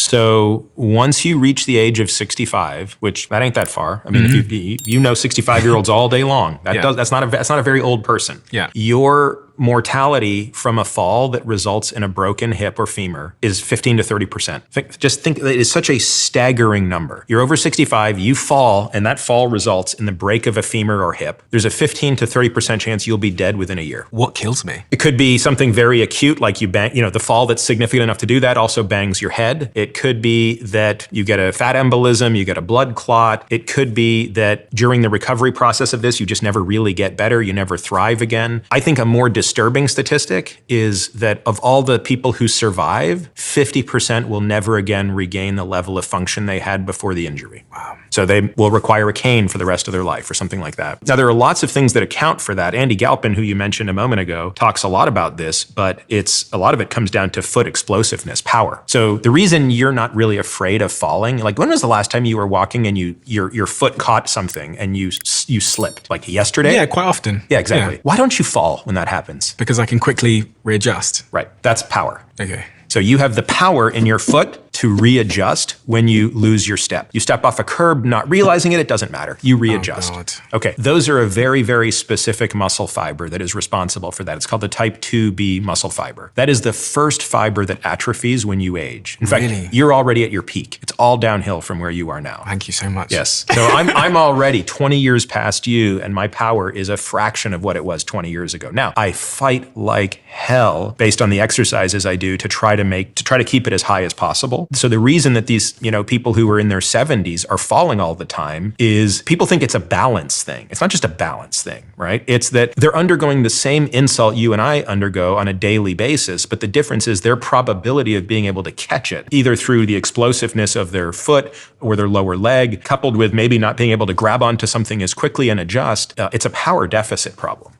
So once you reach the age of 65, which that ain't that far. I mean, if you know 65-year-olds all day long, that's not a very old person. Yeah. Your mortality from a fall that results in a broken hip or femur is 15 to 30%. Just think, it is such a staggering number. You're over 65, you fall, and that fall results in the break of a femur or hip. There's a 15 to 30% chance you'll be dead within a year. What kills me? It could be something very acute, like you bang, the fall that's significant enough to do that also bangs your head. It could be that you get a fat embolism, you get a blood clot. It could be that during the recovery process of this, you just never really get better, you never thrive again. I think a more disturbing statistic is that of all the people who survive, 50% will never again regain the level of function they had before the injury. Wow. So they will require a cane for the rest of their life or something like that. Now, there are lots of things that account for that. Andy Galpin, who you mentioned a moment ago, talks a lot about this, but a lot of it comes down to foot explosiveness, power. So the reason you're not really afraid of falling, like when was the last time you were walking and your foot caught something and you slipped? Like yesterday? Yeah, quite often. Yeah, exactly. Yeah. Why don't you fall when that happens? Because I can quickly readjust. Right. That's power. Okay. So you have the power in your foot to readjust when you lose your step. You step off a curb, not realizing it doesn't matter. You readjust. Oh, God. Okay, those are a very, very specific muscle fiber that is responsible for that. It's called the type 2B muscle fiber. That is the first fiber that atrophies when you age. In fact, Really? you're already at your peak. It's all downhill from where you are now. Thank you so much. Yes. So I'm already 20 years past you, and my power is a fraction of what it was 20 years ago. Now, I fight like hell based on the exercises I do to try to keep it as high as possible. So the reason that these, people who are in their 70s are falling all the time is people think it's a balance thing. It's not just a balance thing, right? It's that they're undergoing the same insult you and I undergo on a daily basis, but the difference is their probability of being able to catch it, either through the explosiveness of their foot or their lower leg, coupled with maybe not being able to grab onto something as quickly and adjust. It's a power deficit problem.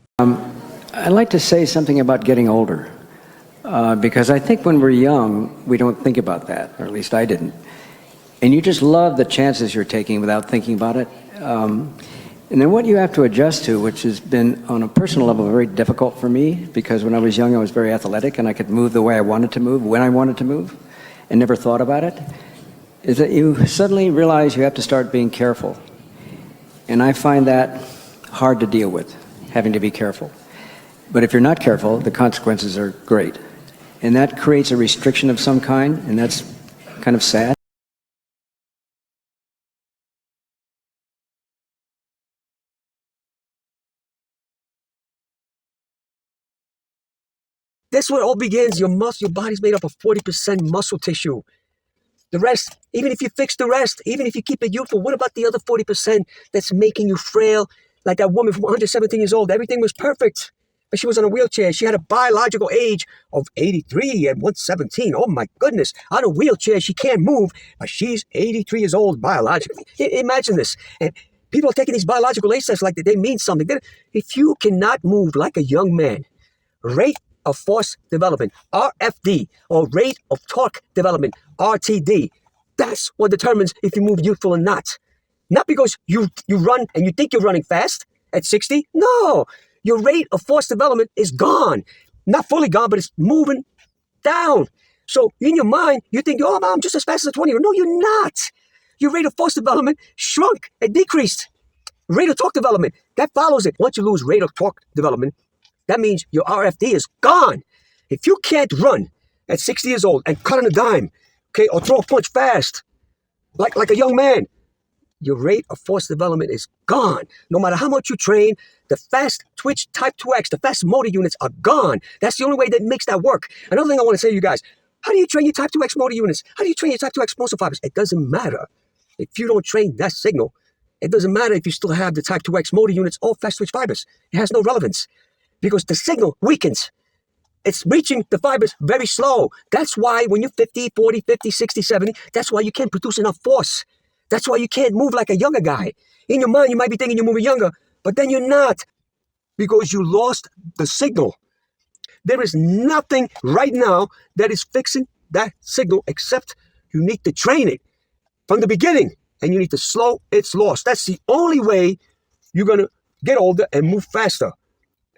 I'd like to say something about getting older. Because I think when we're young, we don't think about that, or at least I didn't. And you just love the chances you're taking without thinking about it. And then what you have to adjust to, which has been on a personal level very difficult for me, because when I was young I was very athletic and I could move the way I wanted to move, when I wanted to move, and never thought about it, is that you suddenly realize you have to start being careful. And I find that hard to deal with, having to be careful. But if you're not careful, the consequences are great. And that creates a restriction of some kind, and that's kind of sad. That's where it all begins. Your body's made up of 40% muscle tissue. The rest, even if you fix the rest, even if you keep it youthful, what about the other 40% that's making you frail? Like that woman from 117 years old, everything was perfect. But she was in a wheelchair. She had a biological age of 83 and 117. Oh my goodness. On a wheelchair, she can't move, but she's 83 years old biologically. Imagine this. And people are taking these biological age tests like they mean something. If you cannot move like a young man, rate of force development, RFD, or rate of torque development, RTD, that's what determines if you move youthful or not. Not because you run and you think you're running fast at 60. No. Your rate of force development is gone. Not fully gone, but it's moving down. So in your mind, you think, oh, I'm just as fast as a 20-year-old. No, you're not. Your rate of force development shrunk and decreased. Rate of torque development, that follows it. Once you lose rate of torque development, that means your RFD is gone. If you can't run at 60 years old and cut on a dime, okay, or throw a punch fast, like a young man, your rate of force development is gone. No matter how much you train, the fast twitch type 2X, the fast motor units are gone. That's the only way that makes that work. Another thing I want to say to you guys, how do you train your type 2X motor units? How do you train your type 2X muscle fibers? It doesn't matter. If you don't train that signal, it doesn't matter if you still have the type 2X motor units or fast twitch fibers. It has no relevance because the signal weakens. It's reaching the fibers very slow. That's why when you're 50, 40, 50, 60, 70, that's why you can't produce enough force. That's why you can't move like a younger guy. In your mind, you might be thinking you're moving younger, but then you're not because you lost the signal. There is nothing right now that is fixing that signal except you need to train it from the beginning and you need to slow its loss. That's the only way you're going to get older and move faster.